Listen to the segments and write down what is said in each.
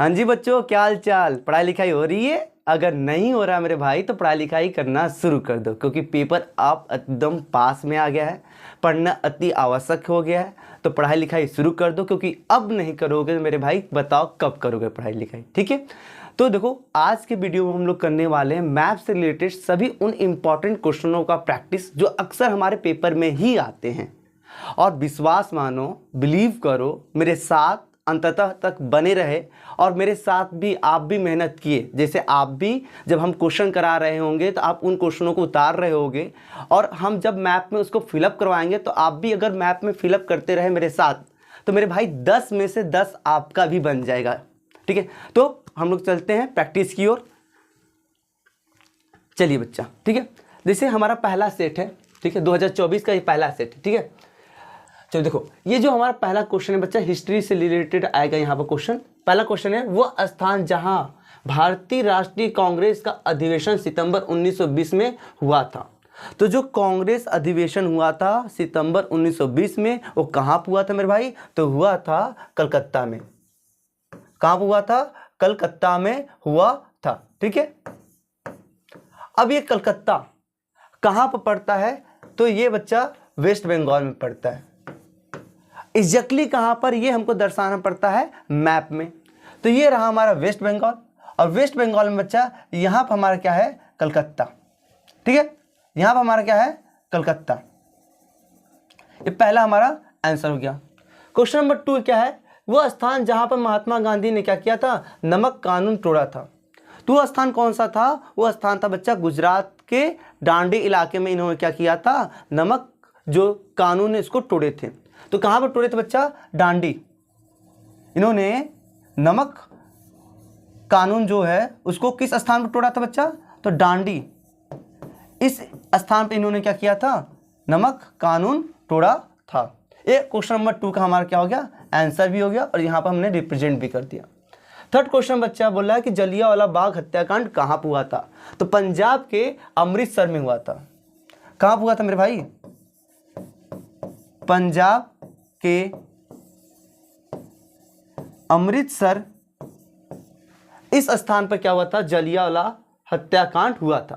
हाँ जी बच्चों, क्या हाल चाल? पढ़ाई लिखाई हो रही है? अगर नहीं हो रहा मेरे भाई तो पढ़ाई लिखाई करना शुरू कर दो, क्योंकि पेपर आप एकदम पास में आ गया है, पढ़ना अति आवश्यक हो गया है। तो पढ़ाई लिखाई शुरू कर दो, क्योंकि अब नहीं करोगे तो मेरे भाई बताओ कब करोगे पढ़ाई लिखाई, ठीक है? तो देखो, आज के वीडियो में हम लोग करने वाले हैं मैथ से रिलेटेड सभी उन इंपॉर्टेंट क्वेश्चनों का प्रैक्टिस जो अक्सर हमारे पेपर में ही आते हैं। और विश्वास मानो, बिलीव करो, मेरे साथ अंततः तक बने रहे और मेरे साथ भी आप भी मेहनत किए। जैसे आप भी जब हम क्वेश्चन करा रहे होंगे तो आप उन क्वेश्चनों को उतार रहे होंगे, और हम जब मैप में उसको फिलअप करवाएंगे तो आप भी अगर मैप में फिलअप करते रहे मेरे साथ तो मेरे भाई 10 में से 10 आपका भी बन जाएगा, ठीक है? तो हम लोग चलते हैं प्रैक्टिस की ओर। चलिए बच्चा, ठीक है? जैसे हमारा पहला सेट है, ठीक है, 2024 का ये पहला सेट है, ठीक है? चलो देखो, ये जो हमारा पहला क्वेश्चन है बच्चा, हिस्ट्री से रिलेटेड आएगा यहाँ पर क्वेश्चन। पहला क्वेश्चन है, वो स्थान जहां भारतीय राष्ट्रीय कांग्रेस का अधिवेशन सितंबर 1920 में हुआ था। तो जो कांग्रेस अधिवेशन हुआ था सितंबर 1920 में, वो कहाँ पर हुआ था मेरे भाई? तो हुआ था कलकत्ता में। कहाँ पर हुआ था? कलकत्ता में हुआ था, ठीक है? अब ये कलकत्ता कहाँ पर पड़ता है? तो ये बच्चा वेस्ट बंगाल में पड़ता है। एग्जैक्टली कहां पर, ये हमको दर्शाना पड़ता है मैप में। तो ये रहा हमारा वेस्ट बंगाल, और वेस्ट बंगाल में बच्चा यहां पर हमारा क्या है? कलकत्ता, ठीक है? यहां पर हमारा क्या है? कलकत्ता। ये पहला हमारा आंसर हो गया। क्वेश्चन नंबर 2 क्या है? वो स्थान जहां पर महात्मा गांधी ने क्या किया था? नमक कानून तोड़ा था। तो वो स्थान कौन सा था? वो स्थान था बच्चा गुजरात के डांडी इलाके में। इन्होंने क्या किया था? नमक जो कानून है इसको तोड़े थे। तो कहां पर तोड़े थे बच्चा? डांडी। इन्होंने नमक कानून जो है उसको किस स्थान पर तोड़ा था बच्चा? तो डांडी। इस स्थान पर इन्होंने क्या किया था? नमक कानून तोड़ा था। ये क्वेश्चन नंबर 2 का हमारा क्या हो गया? आंसर भी हो गया, और यहां पर हमने रिप्रेजेंट भी कर दिया। थर्ड क्वेश्चन बच्चा बोल रहा है कि जलियांवाला बाग हत्याकांड कहां पर हुआ था? तो पंजाब के अमृतसर में हुआ था। कहां पर हुआ था मेरे भाई? पंजाब के अमृतसर, इस स्थान पर क्या हुआ था? जलियांवाला हत्याकांड हुआ था।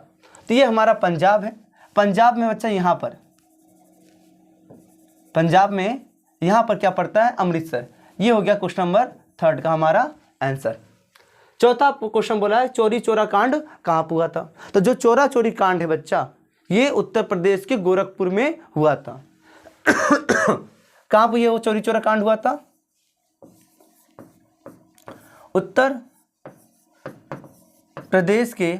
तो ये हमारा पंजाब है। पंजाब में बच्चा यहां पर, पंजाब में यहां पर क्या पड़ता है? अमृतसर। ये हो गया क्वेश्चन नंबर 3 का हमारा आंसर। चौथा क्वेश्चन बोला है चोरी चोरा कांड कहां पर हुआ था? तो जो चोरा चोरी कांड है बच्चा, ये उत्तर प्रदेश के गोरखपुर में हुआ था। कहां पर ये वो चोरी चोरा कांड हुआ था? उत्तर प्रदेश के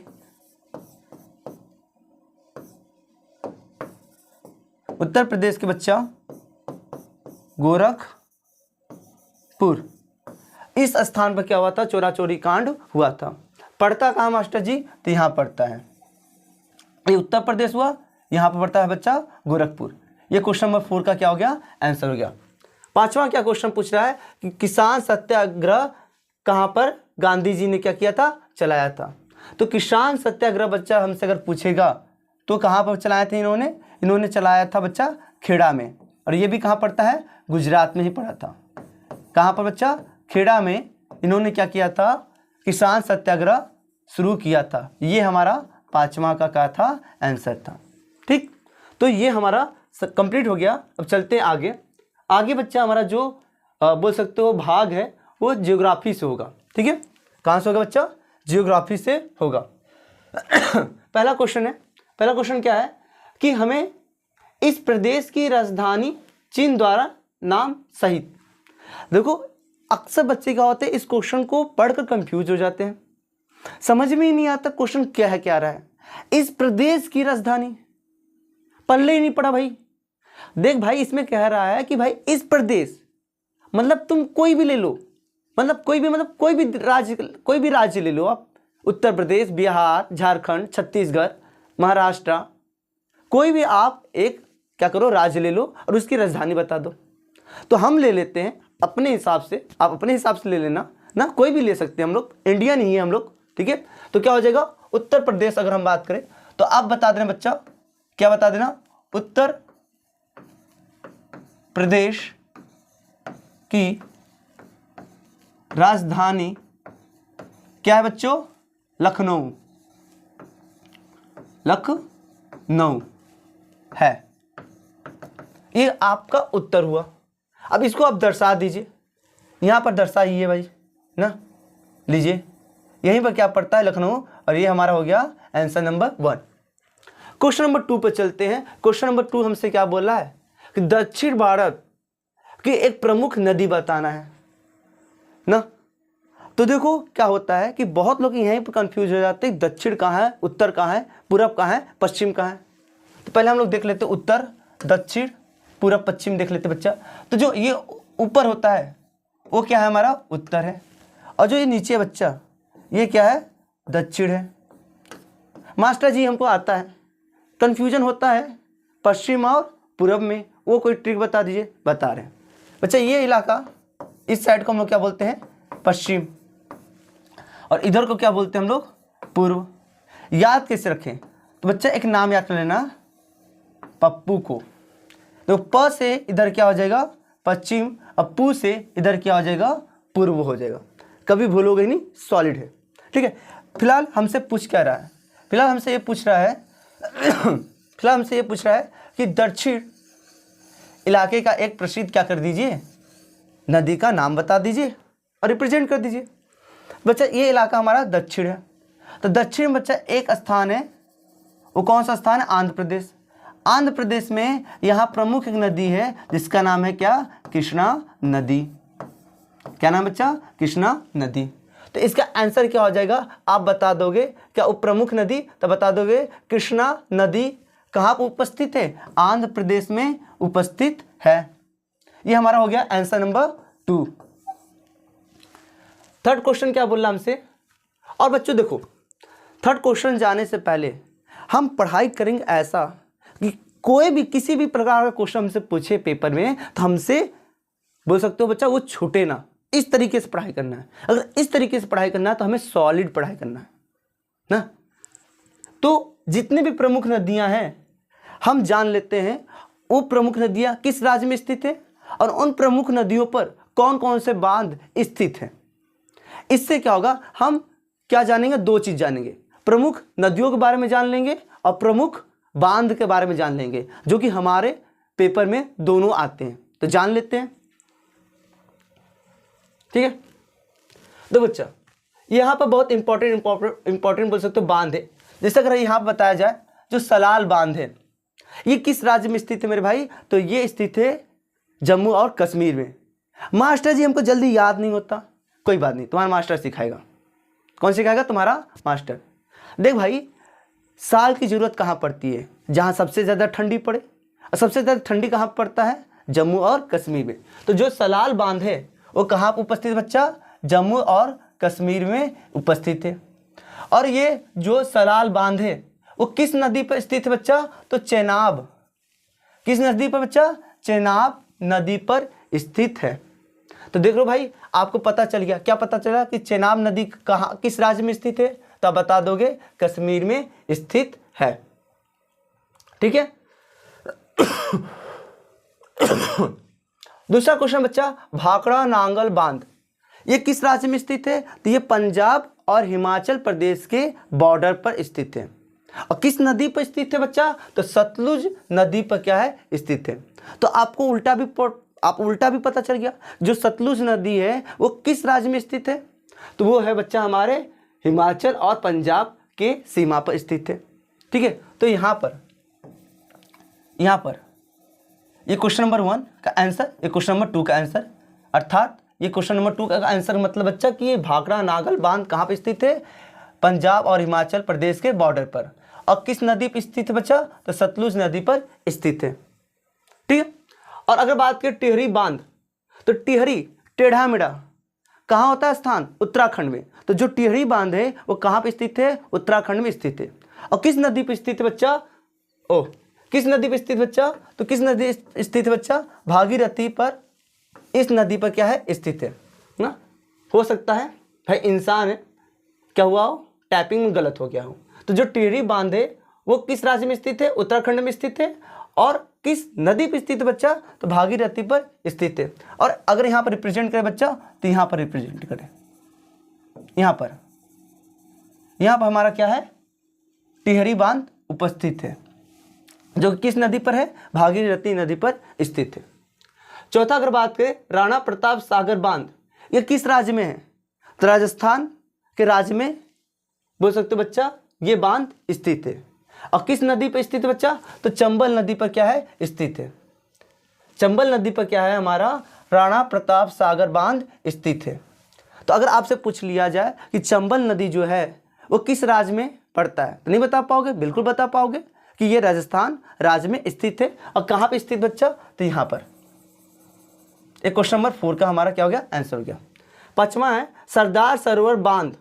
बच्चा गोरखपुर, इस स्थान पर क्या हुआ था? चोरा चोरी कांड हुआ था। पड़ता कहां मास्टर जी? तो यहां पड़ता है, ये उत्तर प्रदेश हुआ, यहां पर पड़ता है बच्चा गोरखपुर। ये क्वेश्चन नंबर 4 का क्या हो गया? आंसर हो गया। पांचवा क्या क्वेश्चन पूछ रहा है कि किसान सत्याग्रह कहां पर गांधी जी ने क्या किया था? चलाया था। तो किसान सत्याग्रह बच्चा हमसे अगर पूछेगा तो कहां पर चलाए थे इन्होंने चलाया था बच्चा खेड़ा में, और ये भी कहां पड़ता है? गुजरात में ही पड़ा था। कहां पर बच्चा? खेड़ा में इन्होंने क्या किया था? किसान सत्याग्रह शुरू किया था। ये हमारा पांचवा का क्या था? आंसर था, ठीक? तो ये हमारा कंप्लीट हो गया। अब चलते हैं आगे बच्चा हमारा जो बोल सकते हो भाग है वो ज्योग्राफी से होगा, ठीक है? कहां से होगा बच्चा? ज्योग्राफी से होगा। पहला क्वेश्चन क्या है कि हमें इस प्रदेश की राजधानी चीन द्वारा नाम सहित। देखो, अक्सर बच्चे क्या होते हैं, इस क्वेश्चन को पढ़कर कंफ्यूज हो जाते हैं, समझ में ही नहीं आता क्वेश्चन क्या है, क्या रहा है। इस प्रदेश की राजधानी पल्ले ही नहीं पड़ा भाई। देख भाई, इसमें कह रहा है कि भाई इस प्रदेश मतलब तुम कोई भी ले लो, मतलब कोई भी राज्य ले लो आप, उत्तर प्रदेश, बिहार, झारखंड, छत्तीसगढ़, महाराष्ट्र, कोई भी आप एक क्या करो, राज्य ले लो और उसकी राजधानी बता दो। तो हम ले लेते हैं अपने हिसाब से, आप अपने हिसाब से ले लेना ना, कोई भी ले सकते हैं, हम लोग इंडियन ही है हम लोग, ठीक है? तो क्या हो जाएगा? उत्तर प्रदेश अगर हम बात करें तो आप बता देना बच्चा, क्या बता देना? उत्तर प्रदेश की राजधानी क्या है बच्चों? लखनऊ, लखनऊ है। ये आपका उत्तर हुआ। अब इसको आप दर्शा दीजिए, यहाँ पर दर्शाइए भाई ना, लीजिए यहीं पर क्या पड़ता है? लखनऊ। और ये हमारा हो गया आंसर नंबर 1। क्वेश्चन नंबर 2 पर चलते हैं। क्वेश्चन नंबर 2 हमसे क्या बोल रहा है कि दक्षिण भारत की एक प्रमुख नदी बताना है ना। तो देखो क्या होता है कि बहुत लोग यहीं पर कंफ्यूज हो जाते हैं, दक्षिण कहाँ है, उत्तर कहाँ है, पूरब कहाँ है, पश्चिम कहाँ है। तो पहले हम लोग देख लेते हैं उत्तर, दक्षिण, पूरब, पश्चिम देख लेते बच्चा। तो जो ये ऊपर होता है वो क्या है? हमारा उत्तर है। और जो ये नीचे बच्चा ये क्या है? दक्षिण है। मास्टर जी हमको आता है, कंफ्यूजन होता है पश्चिम और पूरब में, वो कोई ट्रिक बता दीजिए। बता रहे हैं बच्चा, ये इलाका इस साइड को हम लोग क्या बोलते हैं? पश्चिम, और इधर को क्या बोलते हैं हम लोग? पूर्व। याद कैसे रखें? तो बच्चा एक नाम याद कर लेना, पप्पू को। तो प से इधर क्या हो जाएगा? पश्चिम, और पू से इधर क्या हो जाएगा? पूर्व हो जाएगा। कभी भूलोगे नहीं, सॉलिड है। ठीक है। फिलहाल हमसे पूछ क्या रहा है? फिलहाल हमसे ये पूछ रहा है कि दक्षिण इलाके का एक प्रसिद्ध क्या कर दीजिए? नदी का नाम बता दीजिए और रिप्रेजेंट कर दीजिए। बच्चा ये इलाका हमारा दक्षिण है। तो दक्षिण में बच्चा एक स्थान है, वो कौन सा स्थान है? आंध्र प्रदेश। आंध्र प्रदेश में यहाँ प्रमुख एक नदी है जिसका नाम है क्या? कृष्णा नदी। क्या नाम बच्चा? कृष्णा नदी। तो इसका आंसर क्या हो जाएगा? आप बता दोगे क्या? प्रमुख नदी, तो बता दोगे कृष्णा नदी कहाँ पर उपस्थित है? आंध्र प्रदेश में उपस्थित है। ये हमारा हो गया आंसर नंबर 2। थर्ड क्वेश्चन क्या बोल रहा हमसे? और बच्चों देखो, थर्ड क्वेश्चन जाने से पहले हम पढ़ाई करेंगे ऐसा कि कोई भी किसी भी प्रकार का क्वेश्चन हमसे पूछे पेपर में तो हमसे बोल सकते हो बच्चा वो छूटे ना। इस तरीके से पढ़ाई करना है। अगर इस तरीके से पढ़ाई करना है तो हमें सॉलिड पढ़ाई करना है ना। तो जितने भी प्रमुख नदियां हैं हम जान लेते हैं वो प्रमुख नदियां किस राज्य में स्थित है और उन प्रमुख नदियों पर कौन कौन से बांध स्थित हैं। इससे क्या होगा? हम क्या जानेंगे? 2 चीज जानेंगे, प्रमुख नदियों के बारे में जान लेंगे और प्रमुख बांध के बारे में जान लेंगे, जो कि हमारे पेपर में दोनों आते हैं। तो जान लेते हैं, ठीक है। तो बच्चा यहाँ पर बहुत इंपॉर्टेंट बोल सकते हो बांध है। जैसे अगर यहाँ पर बताया जाए जो सलाल बांध है, ये किस राज्य में स्थित है मेरे भाई? तो ये स्थित है जम्मू और कश्मीर में। मास्टर जी हमको जल्दी याद नहीं होता, कोई बात नहीं, तुम्हारा मास्टर सिखाएगा। कौन सिखाएगा? तुम्हारा मास्टर। देख भाई, साल की जरूरत कहाँ पड़ती है? जहाँ सबसे ज़्यादा ठंडी पड़े। और सबसे ज़्यादा ठंडी कहाँ पड़ता है? जम्मू और कश्मीर में। तो जो सलाल बांध है वो कहाँ पर उपस्थित है बच्चा? जम्मू और कश्मीर में उपस्थित है। और ये जो सलाल बांध है वो किस नदी पर स्थित है बच्चा? तो चेनाब। किस नदी पर बच्चा? चेनाब नदी पर स्थित है। तो देख लो भाई, आपको पता चल गया। क्या पता चला कि चेनाब नदी कहाँ, किस राज्य में स्थित है? तो आप बता दोगे कश्मीर में स्थित है। ठीक है। दूसरा क्वेश्चन बच्चा, भाखड़ा नांगल बांध ये किस राज्य में स्थित है? तो ये पंजाब और हिमाचल प्रदेश के बॉर्डर पर स्थित है। और किस नदी पर स्थित है बच्चा? तो सतलुज नदी पर क्या है? स्थित है। तो आपको उल्टा भी पता चल गया। जो सतलुज नदी है वो किस राज्य में स्थित है? तो वो है बच्चा हमारे हिमाचल और पंजाब के सीमा पर स्थित है। ठीक है। तो यहाँ पर ये क्वेश्चन नंबर 1 का आंसर, ये क्वेश्चन नंबर 2 का आंसर। अर्थात ये क्वेश्चन नंबर 2 का आंसर मतलब बच्चा कि ये भाखड़ा नांगल बांध कहाँ पर स्थित है? पंजाब और हिमाचल प्रदेश के बॉर्डर पर। और किस नदी पर स्थित है बच्चा? तो सतलुज नदी पर स्थित है। ठीक है। और अगर बात करें टिहरी बांध, तो टिहरी टेढ़ा मेढ़ा कहाँ होता है स्थान? उत्तराखंड में। तो जो टिहरी बांध है वो कहाँ पे स्थित है? उत्तराखंड में स्थित है। और किस नदी पे स्थित है बच्चा? किस नदी पे स्थित बच्चा? तो किस नदी स्थित है बच्चा? भागीरथी पर। इस नदी पर क्या है? स्थित है ना। हो सकता है भाई इंसान है, क्या हुआ हो, टाइपिंग में गलत हो गया हो। तो जो टिहरी बांध है वो किस राज्य में स्थित है? उत्तराखंड में स्थित है। और किस नदी पर स्थित है बच्चा? तो भागीरथी पर स्थित है। और अगर यहाँ पर रिप्रेजेंट करें बच्चा तो यहाँ पर रिप्रेजेंट करें, यहाँ पर यहाँ पर हमारा क्या है, टिहरी बांध उपस्थित है, जो किस नदी पर है, भागीरथी नदी पर स्थित है। चौथा अगर बात करें राणा प्रताप सागर बांध, ये किस राज्य में है, तो राजस्थान के राज्य में बोल सकते हो बच्चा ये बांध स्थित है। और किस नदी पर स्थित है बच्चा, तो चंबल नदी पर क्या है, स्थित है। चंबल नदी पर क्या है, हमारा राणा प्रताप सागर बांध स्थित है। तो अगर आपसे पूछ लिया जाए कि चंबल नदी जो है वो किस राज्य में पड़ता है, तो नहीं बता पाओगे, बिल्कुल बता पाओगे कि ये राजस्थान राज्य में स्थित है। और कहाँ पे स्थित बच्चा, तो यहाँ पर। एक क्वेश्चन नंबर 4 का हमारा क्या हो गया, आंसर हो गया। पांचवा है सरदार सरोवर बांध,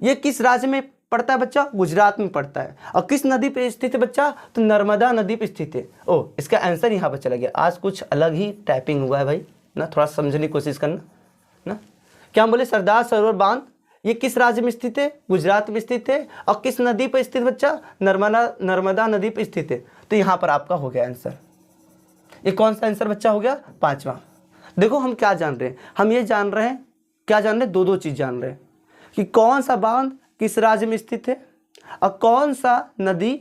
ये किस राज्य में पड़ता है बच्चा, गुजरात में पड़ता है। और किस नदी पे स्थित है बच्चा, तो नर्मदा नदी पे स्थित है। ओ, इसका आंसर यहाँ पर चला गया। आज कुछ अलग ही टाइपिंग हुआ है भाई ना, थोड़ा समझने की कोशिश करना ना। क्या हम बोले, सरदार सरोवर बांध ये किस राज्य में स्थित है, गुजरात में स्थित है। और किस नदी पर स्थित बच्चा, नर्मदा नदी पर स्थित है। तो यहाँ पर आपका हो गया आंसर। ये कौन सा आंसर बच्चा हो गया, पांचवा। देखो हम क्या जान रहे हैं, हम ये जान रहे हैं, क्या जान रहे हैं, दो चीज जान रहे हैं कि कौन सा बांध किस राज्य में स्थित है और कौन सा नदी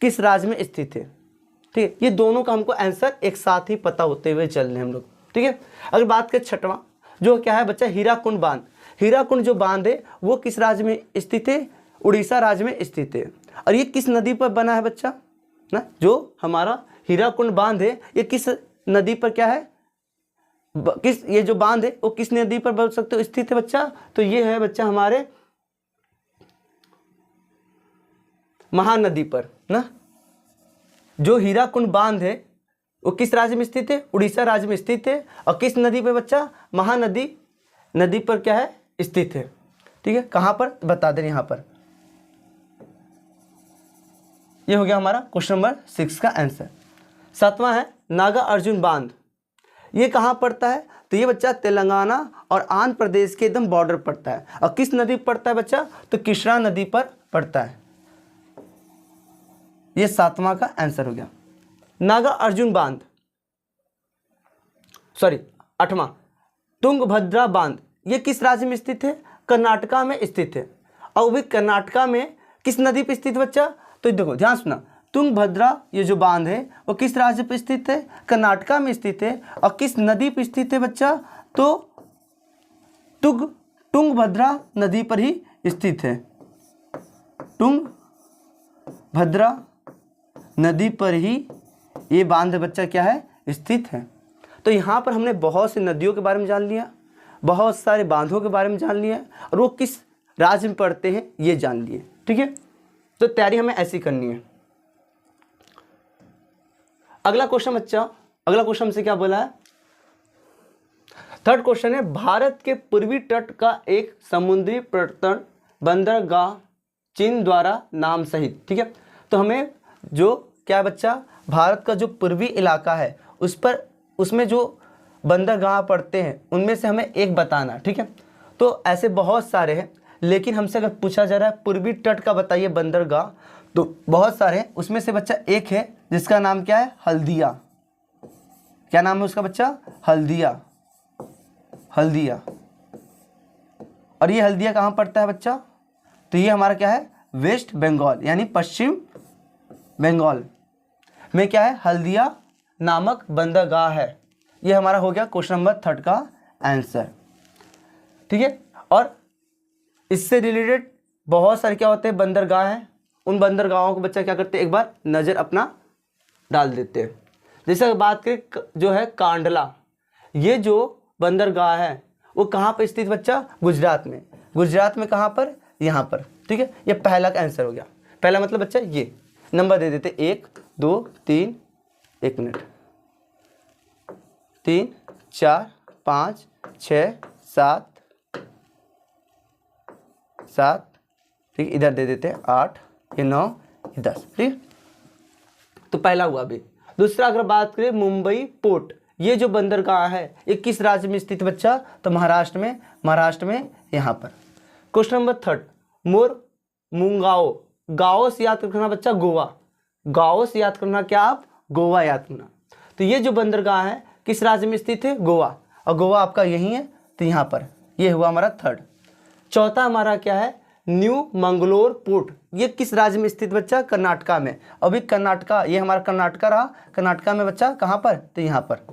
किस राज्य में स्थित है। ठीक है, ये दोनों का हमको आंसर एक साथ ही पता होते हुए चल रहे हैं हम लोग। ठीक है, अगर बात करें छठवां, जो क्या है बच्चा, हीराकुंड बांध। हीराकुंड जो बांध है वो किस राज्य में स्थित है, उड़ीसा राज्य में स्थित है। और ये किस नदी पर बना है बच्चा ना, जो हमारा हीराकुंड बांध है ये किस नदी पर क्या है, किस, ये जो बांध है वो किस नदी पर बोल सकते हो स्थित है बच्चा, तो ये है बच्चा हमारे महानदी पर ना। जो हीराकुंड बांध है वो किस राज्य में स्थित है, उड़ीसा राज्य में स्थित है। और किस नदी पे बच्चा, महानदी नदी पर क्या है, स्थित है। ठीक है, कहां पर बता दें, यहां पर। ये हो गया हमारा क्वेश्चन नंबर 6 का आंसर। सातवां है नागा अर्जुन बांध, ये कहाँ पड़ता है, तो ये बच्चा तेलंगाना और आंध्र प्रदेश के एकदम बॉर्डर पड़ता है। और किस नदी पर पड़ता है बच्चा, तो कृष्णा नदी पर पड़ता है। ये सातवां का आंसर हो गया। नागा अर्जुन बांध, सॉरी आठवां, तुंगभद्रा बांध, ये किस राज्य में स्थित है, कर्नाटका में स्थित है। और भी कर्नाटका में किस नदी पर स्थित बच्चा, तो देखो ध्यान सुना, तुंगभद्रा ये जो बांध है वो किस राज्य पर स्थित है, कर्नाटका में स्थित है। और किस नदी पर स्थित है बच्चा, तो तुंगभद्रा नदी पर ही स्थित है। तुंगभद्रा नदी पर ही ये बांध बच्चा क्या है, स्थित है। तो यहाँ पर हमने बहुत सी नदियों के बारे में जान लिया, बहुत सारे बांधों के बारे में जान लिया, और वो किस राज्य में पड़ते हैं ये जान लिए। ठीक है, तो तैयारी हमें ऐसी करनी है। अगला क्वेश्चन बच्चा, अगला क्वेश्चन हमसे क्या बोला है, थर्ड क्वेश्चन है भारत के पूर्वी तट का एक समुद्री पर्यटन बंदरगाह चीन द्वारा नाम सहित। ठीक है, तो हमें जो क्या बच्चा, भारत का जो पूर्वी इलाका है उस पर, उसमें जो बंदरगाह पड़ते हैं उनमें से हमें एक बताना। ठीक है, तो ऐसे बहुत सारे हैं, लेकिन हमसे अगर पूछा जा रहा है पूर्वी तट का बताइए बंदरगाह, तो बहुत सारे हैं। उसमें से बच्चा एक है जिसका नाम क्या है, हल्दिया। क्या नाम है उसका बच्चा, हल्दिया। हल्दिया। और ये हल्दिया कहाँ पड़ता है बच्चा, तो ये हमारा क्या है, वेस्ट बंगाल यानी पश्चिम बंगाल में क्या है, हल्दिया नामक बंदरगाह है। ये हमारा हो गया क्वेश्चन नंबर 3 का आंसर। ठीक है, और इससे रिलेटेड बहुत सारे क्या होते हैं, बंदरगाह हैं। उन बंदरगाहों को बच्चा क्या करते हैं, एक बार नज़र अपना डाल देते हैं। जैसे बात करें जो है कांडला, ये जो बंदरगाह है वो कहाँ पर स्थित बच्चा, गुजरात में। गुजरात में कहाँ पर, यहाँ पर। ठीक है, ये पहला का आंसर हो गया। पहला मतलब बच्चा ये नंबर दे देते 1 2 3, 1 मिनट, 3 4 5 6 7 7, ठीक, इधर दे देते 8, ये 9, ये 10। ठीक, तो पहला हुआ भी। दूसरा अगर बात करें मुंबई पोर्ट, ये जो बंदरगाह है ये किस राज्य में स्थित बच्चा, तो महाराष्ट्र में। महाराष्ट्र में यहाँ पर। क्वेश्चन नंबर 3, मुंगाओ, गाओ से याद करना बच्चा, गोवा। गाओ से याद करना क्या, आप गोवा याद करना। तो ये जो बंदरगाह है किस राज्य में स्थित है, गोवा। और गोवा आपका यही है, तो यहाँ पर ये हुआ हमारा 3rd। चौथा हमारा क्या है, न्यू मंगलोर पोर्ट, ये किस राज्य में स्थित बच्चा? कर्नाटका में। अभी कर्नाटका, ये हमारा कर्नाटका रहा, कर्नाटका में बच्चा कहाँ पर? तो यहाँ पर,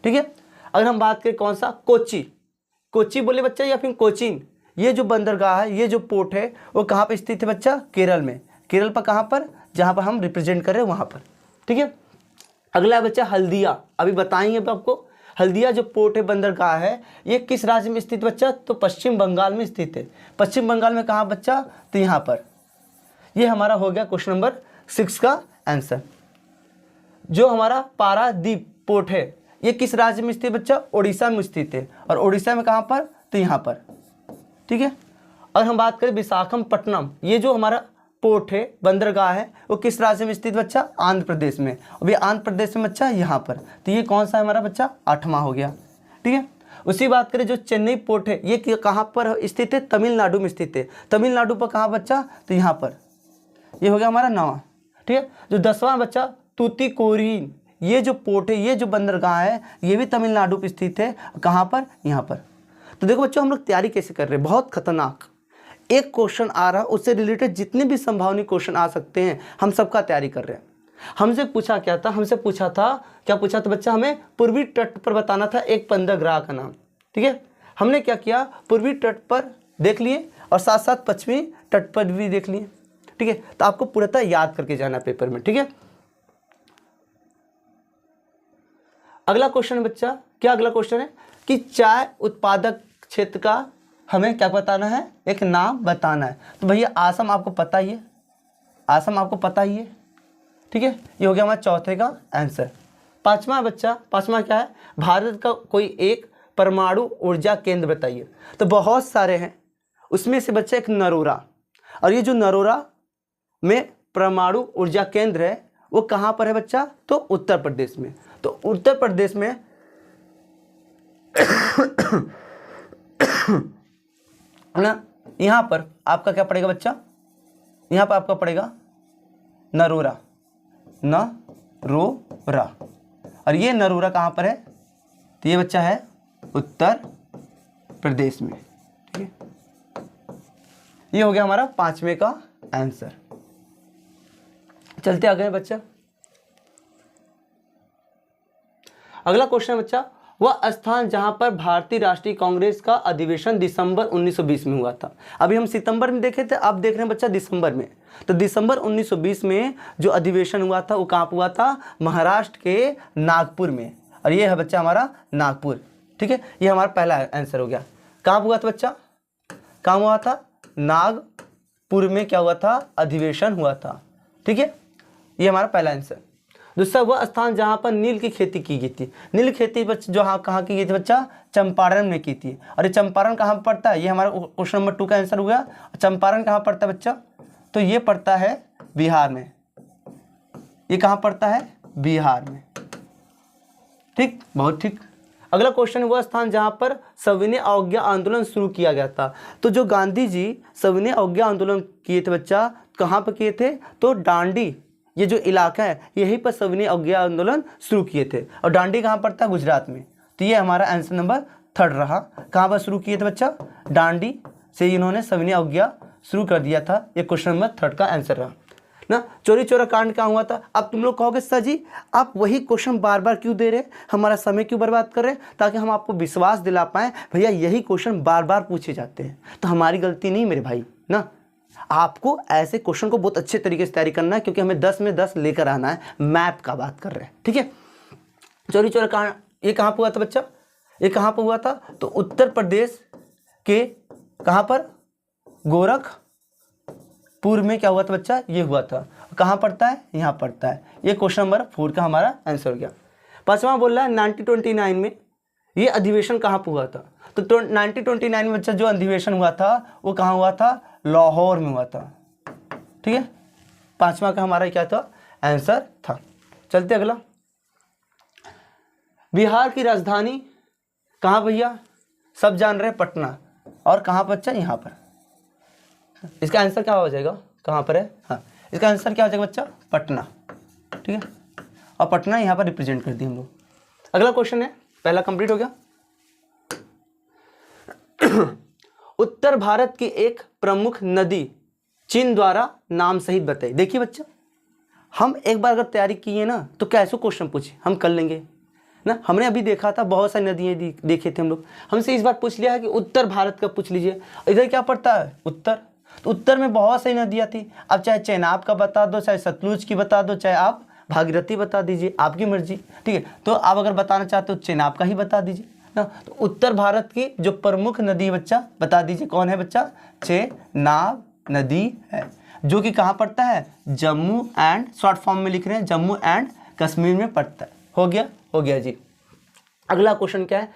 ठीक है। अगर हम बात करें कौन सा? कोची, कोची बोले बच्चा या फिर कोचीन, ये जो बंदरगाह है, ये जो पोर्ट है वो कहाँ पर स्थित है बच्चा? केरल में। केरल पर कहाँ पर? जहाँ पर हम रिप्रेजेंट कर रहे हैं वहाँ पर, ठीक है। अगला है बच्चा हल्दिया, अभी बताएंगे आपको। हल्दिया जो पोर्ट है, बंदरगाह है, ये किस राज्य में स्थित बच्चा? तो पश्चिम बंगाल में स्थित है। पश्चिम बंगाल में कहाँ बच्चा? तो यहाँ पर। ये हमारा हो गया क्वेश्चन नंबर 6 का आंसर। जो हमारा पारादीप पोर्ट है, ये किस राज्य में स्थित बच्चा? उड़ीसा में स्थित है। और उड़ीसा में कहाँ पर? तो यहाँ पर, ठीक है। और हम बात करें विशाखापट्टनम, ये जो हमारा पोर्ट है, बंदरगाह है, वो किस राज्य में स्थित बच्चा? आंध्र प्रदेश में। अब ये आंध्र प्रदेश में बच्चा यहाँ पर, तो ये कौन सा है हमारा बच्चा? 8वां हो गया, ठीक है। उसी बात करें जो चेन्नई पोर्ट है, ये कहाँ पर स्थित है? तमिलनाडु में स्थित है। तमिलनाडु पर कहाँ बच्चा? तो यहाँ पर, ये हो गया हमारा 9वां, ठीक है। जो 10वां बच्चा तूतीकोरिन, ये जो पोर्ट है, ये जो बंदरगाह है, ये भी तमिलनाडु पर स्थित है। कहाँ पर? यहाँ पर। तो देखो बच्चों, हम लोग तैयारी कैसे कर रहे हैं, बहुत खतरनाक। एक क्वेश्चन आ रहा, उससे रिलेटेड जितने भी संभावनीय क्वेश्चन आ सकते हैं, हम सबका तैयारी कर रहे हैं। हमसे पूछा क्या था? हमसे पूछा था, क्या पूछा था बच्चा? हमें पूर्वी तट पर बताना था एक बंदरगाह का नाम, ठीक है। हमने क्या किया? पूर्वी तट पर देख लिए और साथ साथ पश्चिमी तट पर भी देख लिए, ठीक है। तो आपको पूर्णतः याद करके जाना पेपर में, ठीक है। अगला क्वेश्चन है बच्चा, क्या अगला क्वेश्चन है कि चाय उत्पादक क्षेत्र का हमें क्या बताना है? एक नाम बताना है। तो भैया आसम आपको पता ही है, आसम आपको पता ही है, ठीक है। ये हो गया हमारा चौथे का आंसर। 5वां बच्चा, 5वां क्या है? भारत का कोई एक परमाणु ऊर्जा केंद्र बताइए। तो बहुत सारे हैं, उसमें से बच्चा एक नरोरा, और ये जो नरोरा में परमाणु ऊर्जा केंद्र है वो कहाँ पर है बच्चा? तो उत्तर प्रदेश में। तो उत्तर प्रदेश में ना, यहाँ पर आपका क्या पड़ेगा बच्चा? यहाँ पर आपका पड़ेगा नरोरा, नरोरा। और ये नरोरा कहाँ पर है? तो ये बच्चा है उत्तर प्रदेश में, ठीक है। ये हो गया हमारा 5वें का आंसर। चलते आगे बच्चा। अगला क्वेश्चन है बच्चा, वह स्थान जहां पर भारतीय राष्ट्रीय कांग्रेस का अधिवेशन दिसंबर 1920 में हुआ था। अभी हम सितंबर में देखे थे, अब देख रहे हैं बच्चा दिसंबर में। तो दिसंबर 1920 में जो अधिवेशन हुआ था वो कहाँ पर हुआ था? महाराष्ट्र के नागपुर में। और ये है बच्चा हमारा नागपुर, ठीक है। ये हमारा पहला आंसर हो गया। कहाँ हुआ था बच्चा? कहाँ हुआ था? नागपुर में क्या हुआ था? अधिवेशन हुआ था, ठीक है। ये हमारा पहला आंसर। दूसरा, वह स्थान जहां पर नील की खेती की गई थी। नील खेती बच्चा जो कहाँ की गई थी बच्चा? चंपारण में की थी। और ये चंपारण कहाँ पड़ता है? ये हमारा क्वेश्चन नंबर 2 का आंसर हो गया। चंपारण कहाँ पड़ता है बच्चा? तो ये पड़ता है बिहार में। ये कहाँ पड़ता है? बिहार में, ठीक, बहुत ठीक। अगला क्वेश्चन, वह स्थान जहां पर सविनय अवज्ञा आंदोलन शुरू किया गया था। तो जो गांधी जी सविनय अवज्ञा आंदोलन किए थे बच्चा, कहाँ पर किए थे? तो डांडी, ये जो इलाका है यहीं पर सविनय अवज्ञा आंदोलन शुरू किए थे। और डांडी कहाँ पड़ता है? गुजरात में। तो ये हमारा आंसर नंबर 3 रहा। कहाँ पर शुरू किए थे बच्चा? डांडी से इन्होंने सविनय अवज्ञा शुरू कर दिया था। ये क्वेश्चन नंबर 3 का आंसर रहा ना। चोरी चोरा कांड कहाँ हुआ था? अब तुम लोग कहोगे सर जी आप वही क्वेश्चन बार बार क्यों दे रहे, हमारा समय क्यों बर्बाद कर रहे हैं? ताकि हम आपको विश्वास दिला पाएं भैया यही क्वेश्चन बार बार पूछे जाते हैं। तो हमारी गलती नहीं मेरे भाई ना, आपको ऐसे क्वेश्चन को बहुत अच्छे तरीके से तैयारी करना है, क्योंकि हमें 10 में 10 लेकर आना है। मैप का बात कर रहे हैं, ठीक है। चोरी चोरा कांड ये कहाँ पर हुआ था बच्चा? ये कहाँ पर हुआ था? तो उत्तर प्रदेश के कहाँ पर? गोरखपुर में क्या हुआ था बच्चा? ये हुआ था। कहाँ पड़ता है? यहाँ पड़ता है। ये क्वेश्चन नंबर 4 का हमारा आंसर हो गया। 5वां बोल रहा है 1929 में ये अधिवेशन कहाँ पर हुआ था? तो 1929 में बच्चा जो अधिवेशन हुआ था वो कहाँ हुआ था? लाहौर में हुआ था, ठीक है। 5वां का हमारा क्या था? आंसर था। चलते अगला। बिहार की राजधानी कहाँ भैया? सब जान रहे हैं, पटना। और कहाँ पर बच्चा? यहाँ पर। इसका आंसर क्या हो जाएगा? कहाँ पर है? हाँ, इसका आंसर क्या हो जाएगा बच्चा? पटना, ठीक है। और पटना यहाँ पर रिप्रेजेंट कर दिया हम लोग। अगला क्वेश्चन है, पहला कंप्लीट हो गया। उत्तर भारत की एक प्रमुख नदी चीन द्वारा नाम सहित बताइए। देखिए बच्चा, हम एक बार अगर तैयारी किए ना तो कैसे क्वेश्चन पूछे हम कर लेंगे ना। हमने अभी देखा था बहुत सारी नदियाँ देखे थे हम लोग, हमसे इस बार पूछ लिया है कि उत्तर भारत का पूछ लीजिए। इधर क्या पड़ता है उत्तर, तो उत्तर में बहुत सारी नदियाँ थी। अब चाहे चेनाब का बता दो, चाहे सतलुज की बता दो, चाहे आप भागीरथी बता दीजिए, आपकी मर्जी, ठीक है। तो आप अगर बताना चाहते हो चेनाब का ही बता दीजिए ना। तो उत्तर भारत की जो प्रमुख नदी है बच्चा बता दीजिए कौन है बच्चा, चेनाब नदी है, जो कि कहाँ पड़ता है, जम्मू एंड, शॉर्ट फॉर्म में लिख रहे हैं जम्मू एंड कश्मीर में पड़ता है। हो गया जी। अगला क्वेश्चन क्या है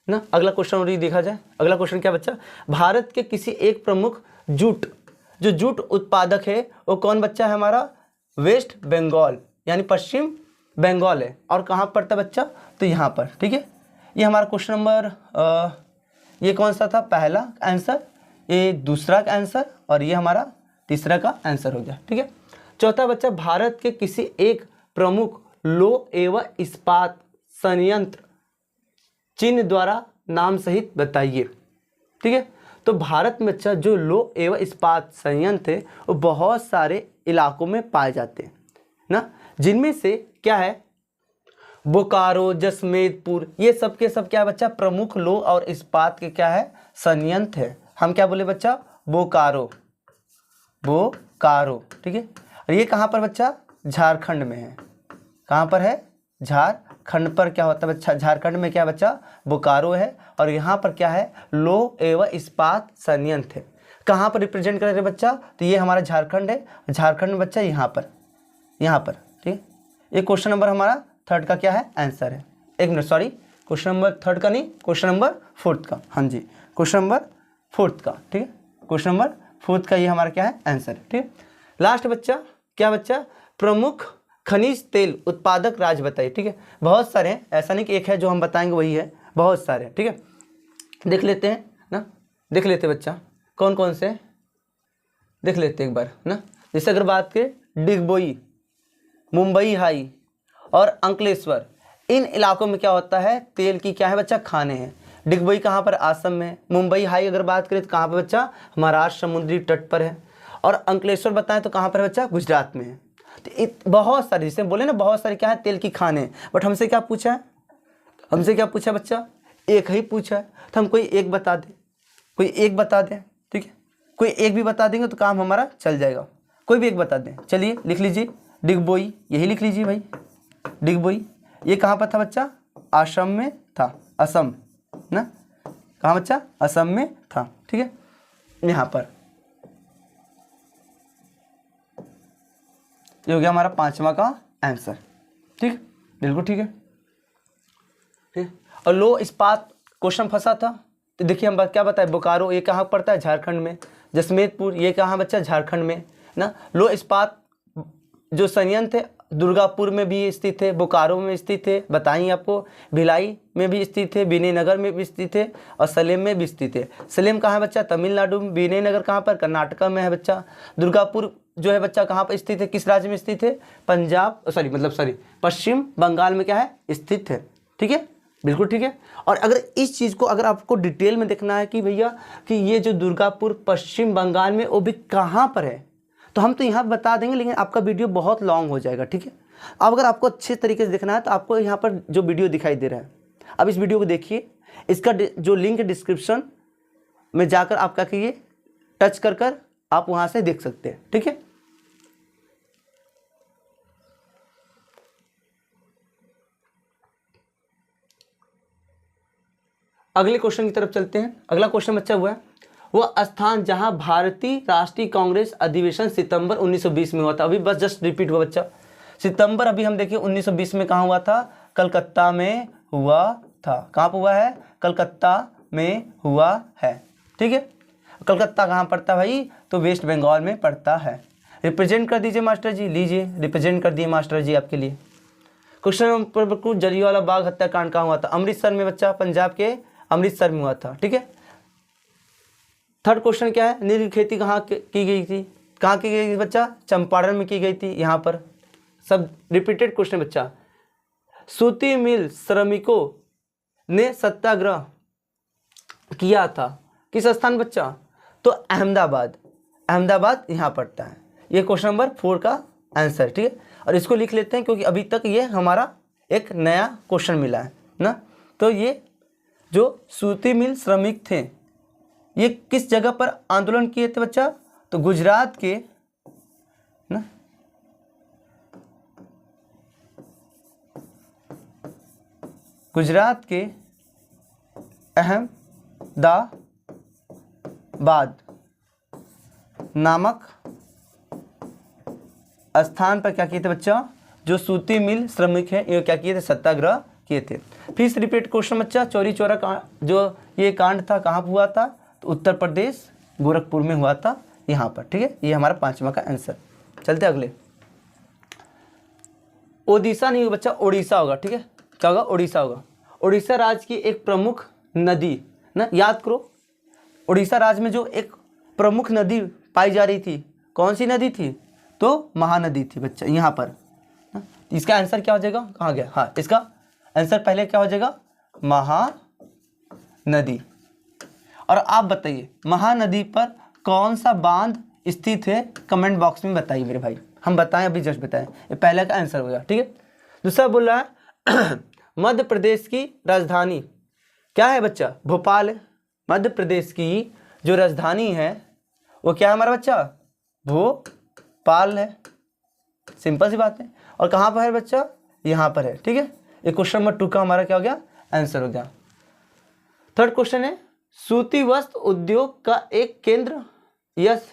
ना, अगला क्वेश्चन और देखा जाए, अगला क्वेश्चन क्या बच्चा, भारत के किसी एक प्रमुख जूट, जो जूट उत्पादक है वो कौन बच्चा है हमारा, वेस्ट बंगाल यानी पश्चिम बंगाल है। और कहाँ पड़ता है बच्चा, तो यहाँ पर, ठीक है। ये हमारा क्वेश्चन नंबर ये कौन सा था, पहला आंसर, ये दूसरा का आंसर, और ये हमारा तीसरा का आंसर हो गया, ठीक है। चौथा बच्चा, भारत के किसी एक प्रमुख लौह एवं इस्पात संयंत्र चीन द्वारा नाम सहित बताइए, ठीक है। तो भारत में अच्छा जो लौह एवं इस्पात संयंत्र है वो बहुत सारे इलाकों में पाए जाते हैं ना, जिनमें से क्या है, बोकारो, जसमेदपुर, ये सब के सब क्या है बच्चा, प्रमुख लौह और इस्पात के क्या है, संयंत्र है। हम क्या बोले बच्चा, बोकारो, ठीक है। और ये कहाँ पर बच्चा, झारखंड में है। कहाँ पर है, झारखंड पर क्या होता है बच्चा, झारखंड में क्या बच्चा, बोकारो है। और यहाँ पर क्या है, लौह एवं इस्पात संयंत्र है। कहाँ पर रिप्रेजेंट कर रहे बच्चा, तो ये हमारा झारखंड है, झारखंड में बच्चा यहाँ पर, ठीक है। ये क्वेश्चन नंबर हमारा थर्ड का क्या है, आंसर है। एक minute, sorry, question number third का नहीं, क्वेश्चन नंबर फोर्थ का, हाँ जी, क्वेश्चन नंबर फोर्थ का, ठीक है। क्वेश्चन नंबर फोर्थ का ये हमारा क्या है, आंसर है, ठीक है। लास्ट बच्चा क्या बच्चा, प्रमुख खनिज तेल उत्पादक राज्य बताइए, ठीक है। बहुत सारे हैं, ऐसा नहीं कि एक है जो हम बताएंगे वही है, बहुत सारे हैं, ठीक है। देख लेते हैं ना, देख लेते बच्चा कौन कौन से, देख लेते एक बार ना। जैसे अगर बात करें डिगबोई, मुंबई हाई और अंकलेश्वर, इन इलाकों में क्या होता है, तेल की क्या है बच्चा, खाने हैं। डिगबोई कहाँ पर, आसम में। मुंबई हाई अगर बात करें तो कहाँ पर बच्चा, महाराष्ट्र समुद्री तट पर है। और अंकलेश्वर बताएं तो कहाँ पर है बच्चा, गुजरात में है। तो बहुत सारे, जिसे बोले ना बहुत सारे क्या है, तेल की खाने। बट हमसे क्या पूछा है, हमसे क्या पूछा बच्चा, एक ही पूछा है। तो हम कोई एक बता दें, कोई एक बता दें, ठीक है। कोई एक भी बता देंगे तो काम हमारा चल जाएगा। कोई भी एक बता दें, चलिए लिख लीजिए, डिगबोई, यही लिख लीजिए भाई, डिगबोई। ये कहाँ पर था बच्चा, असम में था, असम ना, कहाँ बच्चा, असम में था, ठीक है। यहाँ पर ये हो गया हमारा पांचवा का आंसर, ठीक है, बिल्कुल ठीक है, ठीक है। और लौह इस्पात क्वेश्चन फंसा था, तो देखिए हम क्या बताए, बोकारो ये कहाँ पड़ता है, झारखंड में। जसमेदपुर ये कहाँ बच्चा, झारखंड में ना। लौह इस्पात जो संयंत्र है दुर्गापुर में भी स्थित है, बोकारो में स्थित है, बताइए आपको, भिलाई में भी स्थित है, विनयनगर में भी स्थित है, और सलेम में भी स्थित है। सलेम कहाँ है बच्चा, तमिलनाडु में। विनयनगर कहाँ पर, कर्नाटका में है बच्चा। दुर्गापुर जो है बच्चा कहाँ पर स्थित है, किस राज्य में स्थित है, पंजाब, पश्चिम बंगाल में क्या है, स्थित है, ठीक है, बिल्कुल ठीक है। और अगर इस चीज़ को अगर आपको डिटेल में देखना है कि भैया कि ये जो दुर्गापुर पश्चिम बंगाल में वो भी कहाँ पर है, तो हम तो यहाँ बता देंगे, लेकिन आपका वीडियो बहुत लॉन्ग हो जाएगा, ठीक है। अब अगर आपको अच्छे तरीके से देखना है तो आपको यहाँ पर जो वीडियो दिखाई दे रहा है, अब इस वीडियो को देखिए, इसका जो लिंक डिस्क्रिप्शन में जाकर आप क्या कीजिए, टच कर आप वहाँ से देख सकते हैं, ठीक है। अगले क्वेश्चन की तरफ चलते हैं। अगला क्वेश्चन बच्चा हुआ है, वो स्थान जहां भारतीय राष्ट्रीय कांग्रेस अधिवेशन सितंबर 1920 में हुआ था। अभी बस जस्ट रिपीट हुआ बच्चा, सितंबर अभी हम देखिए 1920 में कहाँ हुआ था, कलकत्ता में हुआ था। कहाँ पर हुआ है, कलकत्ता में हुआ है, ठीक है। कलकत्ता कहाँ पड़ता है भाई, तो वेस्ट बंगाल में पड़ता है। रिप्रेजेंट कर दीजिए मास्टर जी, लीजिए रिप्रेजेंट कर दिए मास्टर जी आपके लिए। क्वेश्चन नंबर जलियांवाला बाग हत्याकांड कहाँ हुआ था, अमृतसर में बच्चा, पंजाब के अमृतसर में हुआ था, ठीक है। थर्ड क्वेश्चन क्या है, नील खेती कहाँ की गई थी, कहाँ की गई थी बच्चा, चंपारण में की गई थी। यहाँ पर सब रिपीटेड क्वेश्चन बच्चा। सूती मिल श्रमिकों ने सत्याग्रह किया था, किस स्थान बच्चा? तो अहमदाबाद, अहमदाबाद यहाँ पड़ता है। ये क्वेश्चन नंबर 4 का आंसर, ठीक है। और इसको लिख लेते हैं क्योंकि अभी तक ये हमारा एक नया क्वेश्चन मिला है ना। तो ये जो सूती मिल श्रमिक थे ये किस जगह पर आंदोलन किए थे बच्चा? तो गुजरात के ना, गुजरात के अहमदाबाद नामक स्थान पर क्या किए थे बच्चा? जो सूती मिल श्रमिक है ये क्या किए थे? सत्याग्रह किए थे। फिर से रिपीट क्वेश्चन बच्चा, चौरी चौरा कांड जो ये कांड था कहाँ पर हुआ था? तो उत्तर प्रदेश गोरखपुर में हुआ था यहाँ पर, ठीक है। ये हमारा 5वां का आंसर। चलते अगले। ओडिशा नहीं होगा बच्चा, ओडिशा होगा, ठीक है। क्या होगा? ओडिशा होगा। ओडिशा राज्य की एक प्रमुख नदी ना, याद करो उड़ीसा राज्य में जो एक प्रमुख नदी पाई जा रही थी, कौन सी नदी थी? तो महानदी थी बच्चा यहाँ पर। इसका आंसर क्या हो जाएगा? कहाँ गया? हाँ, इसका आंसर पहले क्या हो जाएगा? महानदी। और आप बताइए महानदी पर कौन सा बांध स्थित है? कमेंट बॉक्स में बताइए मेरे भाई, हम बताएं, अभी जस्ट बताएं। ये पहले का आंसर हो गया, ठीक है। दूसरा बोल रहा है मध्य प्रदेश की राजधानी क्या है बच्चा? भोपाल है। मध्य प्रदेश की जो राजधानी है वो क्या है हमारा बच्चा? भोपाल है। सिंपल सी बात है। और कहाँ पर है बच्चा? यहाँ पर है, ठीक है। ये क्वेश्चन नंबर 2 का हमारा क्या हो गया? आंसर हो गया। थर्ड क्वेश्चन है सूती वस्त्र उद्योग का एक केंद्र, यस,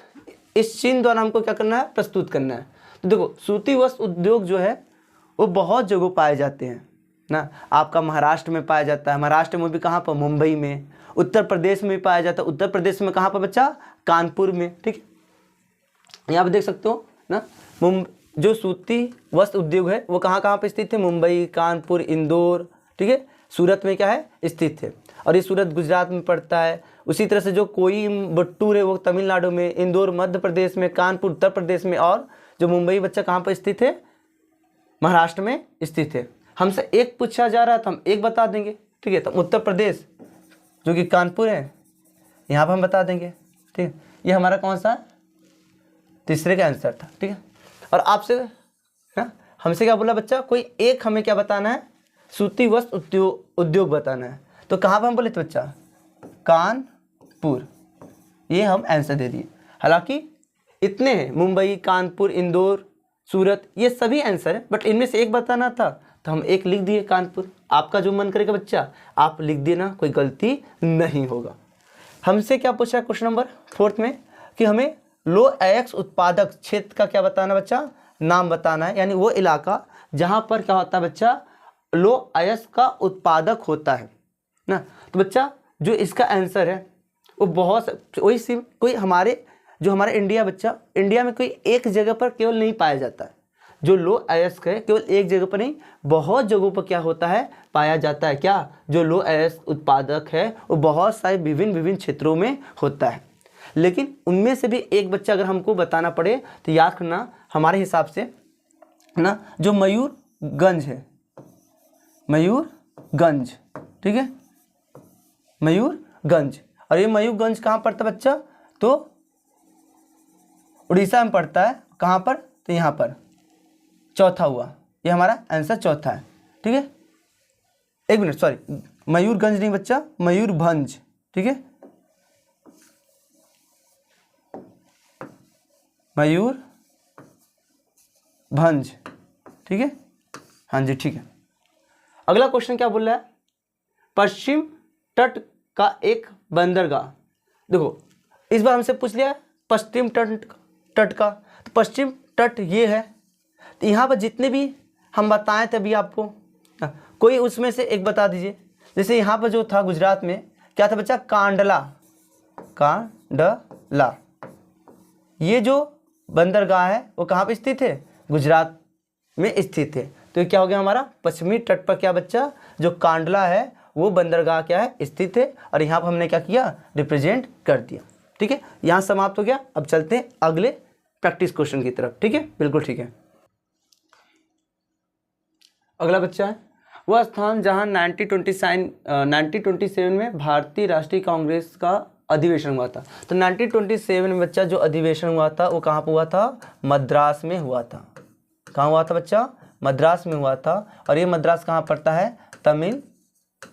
इस चिन्ह द्वारा हमको क्या करना है? प्रस्तुत करना है। तो देखो सूती वस्त्र उद्योग जो है वो बहुत जगह पाए जाते हैं ना। आपका महाराष्ट्र में पाया जाता है, महाराष्ट्र में भी कहाँ पर? मुंबई में। उत्तर प्रदेश में भी पाया जाता है, उत्तर प्रदेश में कहाँ पर बच्चा? कानपुर में, ठीक है। यहाँ पर देख सकते हो ना, जो सूती वस्त्र उद्योग है वो कहाँ कहाँ पर स्थित है? मुंबई, कानपुर, इंदौर, ठीक है। सूरत में क्या है? स्थित है। और ये सूरत गुजरात में पड़ता है। उसी तरह से जो कोयम्बटूर है वो तमिलनाडु में, इंदौर मध्य प्रदेश में, कानपुर उत्तर प्रदेश में, और जो मुंबई बच्चा कहाँ पर स्थित है? महाराष्ट्र में स्थित है। हमसे एक पूछा जा रहा है तो हम एक बता देंगे, ठीक है। तो उत्तर प्रदेश जो कि कानपुर है यहाँ पर हम बता देंगे, ठीक है। ये हमारा कौन सा? तीसरे का आंसर था, ठीक है। और आपसे ना हमसे क्या बोला बच्चा? कोई एक हमें क्या बताना है? सूती वस्त्र उद्योग बताना है। तो कहाँ पर हम बोले थे बच्चा? कानपुर। ये हम आंसर दे दिए। हालांकि इतने हैं, मुंबई, कानपुर, इंदौर, सूरत, ये सभी आंसर है, बट इनमें से एक बताना था तो हम एक लिख दिए कानपुर। आपका जो मन करेगा बच्चा आप लिख देना, कोई गलती नहीं होगा। हमसे क्या पूछा है क्वेश्चन नंबर 4 में कि हमें लो अयस्क उत्पादक क्षेत्र का क्या बताना बच्चा? नाम बताना है। यानी वो इलाका जहाँ पर क्या होता है बच्चा? लो अयस्क का उत्पादक होता है ना। तो बच्चा जो इसका आंसर है वो बहुत वही कोई हमारे जो हमारा इंडिया बच्चा, इंडिया में कोई एक जगह पर केवल नहीं पाया जाता है। जो लो अयस्क है केवल एक जगह पर नहीं, बहुत जगहों पर क्या होता है? पाया जाता है। क्या? जो लो अयस्क उत्पादक है वो बहुत सारे विभिन्न क्षेत्रों में होता है। लेकिन उनमें से भी एक बच्चा अगर हमको बताना पड़े तो याद रखना हमारे हिसाब से ना, जो मयूरगंज है, मयूरगंज, ठीक है, मयूरगंज। और ये मयूरगंज कहाँ पड़ता है बच्चा? तो उड़ीसा में पड़ता है। कहाँ पर? तो यहाँ पर। चौथा हुआ, ये हमारा आंसर चौथा है, ठीक है। एक मिनट, सॉरी, मयूरगंज नहीं बच्चा, मयूरभंज, ठीक है, मयूरभंज, ठीक है। हाँ जी, ठीक है। अगला क्वेश्चन क्या बोल रहा है? पश्चिम तट का एक बंदरगाह। देखो इस बार हमसे पूछ लिया पश्चिम तट का, तो पश्चिम तट ये है। तो यहाँ पर जितने भी हम बताएं थे अभी आपको, कोई उसमें से एक बता दीजिए। जैसे यहाँ पर जो था गुजरात में क्या था बच्चा? कांडला, कांडला। ये जो बंदरगाह है वो कहाँ पर स्थित है? गुजरात में स्थित है। तो ये क्या हो गया हमारा? पश्चिमी तट पर क्या बच्चा? जो कांडला है वो बंदरगाह क्या है? स्थित है। और यहाँ पर हमने क्या किया? रिप्रेजेंट कर दिया, ठीक है। यहाँ समाप्त हो गया। अब चलते हैं अगले प्रैक्टिस क्वेश्चन की तरफ, ठीक है, बिल्कुल ठीक है। अगला बच्चा है वह स्थान जहाँ 1927 में भारतीय राष्ट्रीय कांग्रेस का अधिवेशन हुआ था। तो 1927 में बच्चा जो अधिवेशन हुआ था वो कहाँ पर हुआ था? मद्रास में हुआ था। कहाँ हुआ था बच्चा? मद्रास में हुआ था। और ये मद्रास कहाँ पड़ता है? तमिलनाडु,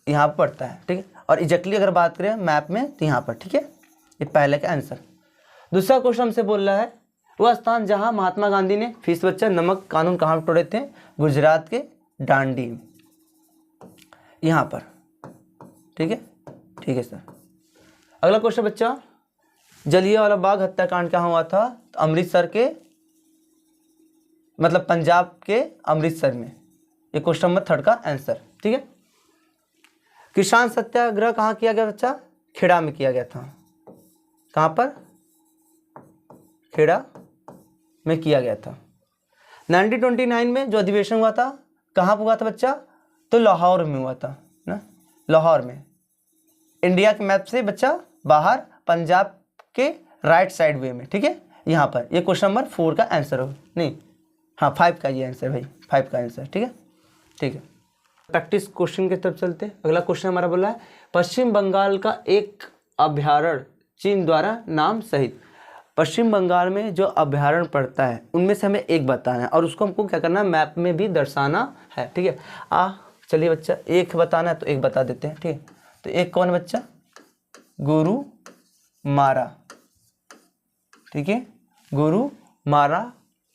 यहाँ पर पड़ता है। ठीक है, और एग्जैक्टली अगर बात करें मैप में तो यहाँ पर। ठीक है, ये पहले का आंसर। दूसरा क्वेश्चन हमसे बोल रहा है वह स्थान जहाँ महात्मा गांधी ने फीस बच्चा नमक कानून कहाँ तोड़े थे? गुजरात के दांडी, यहाँ पर। ठीक है, ठीक है सर। अगला क्वेश्चन बच्चा, जलियांवाला बाग हत्याकांड कहाँ हुआ था? तो अमृतसर के, मतलब पंजाब के अमृतसर में। ये क्वेश्चन नंबर 3 का आंसर। ठीक है, किसान सत्याग्रह कहाँ किया गया बच्चा? खेड़ा में किया गया था। कहाँ पर? खेड़ा में किया गया था। 1929 में जो अधिवेशन हुआ था कहाँ पर हुआ था बच्चा? तो लाहौर में हुआ था ना, लाहौर में। इंडिया के मैप से बच्चा बाहर, पंजाब के राइट साइड वे में। ठीक है, यहाँ पर। ये क्वेश्चन नंबर 4 का आंसर हो, नहीं हाँ 5 का ये आंसर भाई, 5 का आंसर। ठीक है, ठीक है। प्रैक्टिस क्वेश्चन की तरफ चलते हैं। अगला क्वेश्चन हमारा बोला है पश्चिम बंगाल का एक अभयारण्य चीन द्वारा नाम सहित। पश्चिम बंगाल में जो अभयारण्य पड़ता है उनमें से हमें एक बताना है और उसको हमको क्या करना है? मैप में भी दर्शाना है। ठीक है, चलिए बच्चा एक बताना है तो एक बता देते हैं। ठीक है, तो एक कौन बच्चा? गोरुमारा। ठीक है, गोरुमारा।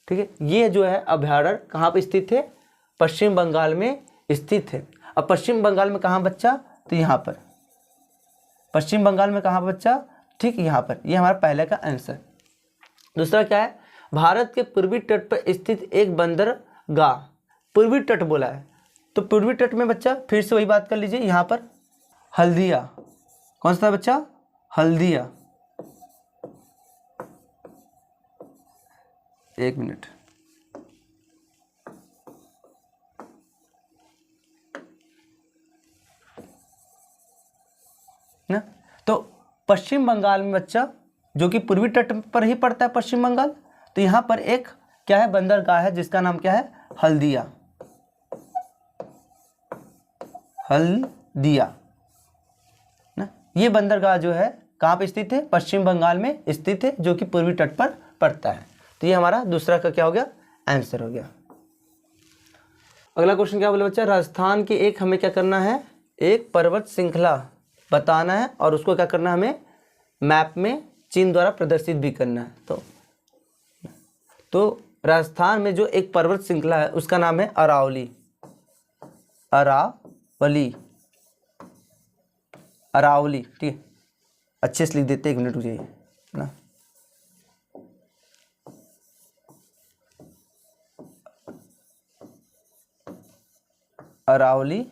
ठीक है, ये जो है अभयारण्य कहाँ पर स्थित है? पश्चिम बंगाल में स्थित है। अब पश्चिम बंगाल में कहाँ बच्चा? तो यहाँ पर। पश्चिम बंगाल में कहाँ बच्चा? ठीक यहाँ पर। ये हमारा पहले का आंसर। दूसरा क्या है? भारत के पूर्वी तट पर स्थित एक बंदरगाह। पूर्वी तट बोला है तो पूर्वी तट में बच्चा फिर से वही बात कर लीजिए, यहाँ पर हल्दिया। कौन सा बच्चा? हल्दिया। एक मिनट, ना। तो पश्चिम बंगाल में बच्चा जो कि पूर्वी तट पर ही पड़ता है पश्चिम बंगाल, तो यहाँ पर एक क्या है? बंदरगाह है जिसका नाम क्या है? हल्दिया। हल्दिया ना। ये बंदरगाह जो है कहाँ पे स्थित है? पश्चिम बंगाल में स्थित है, जो कि पूर्वी तट पर पड़ता है। तो ये हमारा दूसरा का क्या हो गया? आंसर हो गया। अगला क्वेश्चन क्या बोले बच्चा? राजस्थान की एक हमें क्या करना है? एक पर्वत श्रृंखला बताना है और उसको क्या करना है? हमें मैप में चीन द्वारा प्रदर्शित भी करना है। तो राजस्थान में जो एक पर्वत श्रृंखला है उसका नाम है अरावली। अरावली, अरावली। ठीक है, अच्छे से लिख देते, 1 मिनट रुकिए ना। अरावली,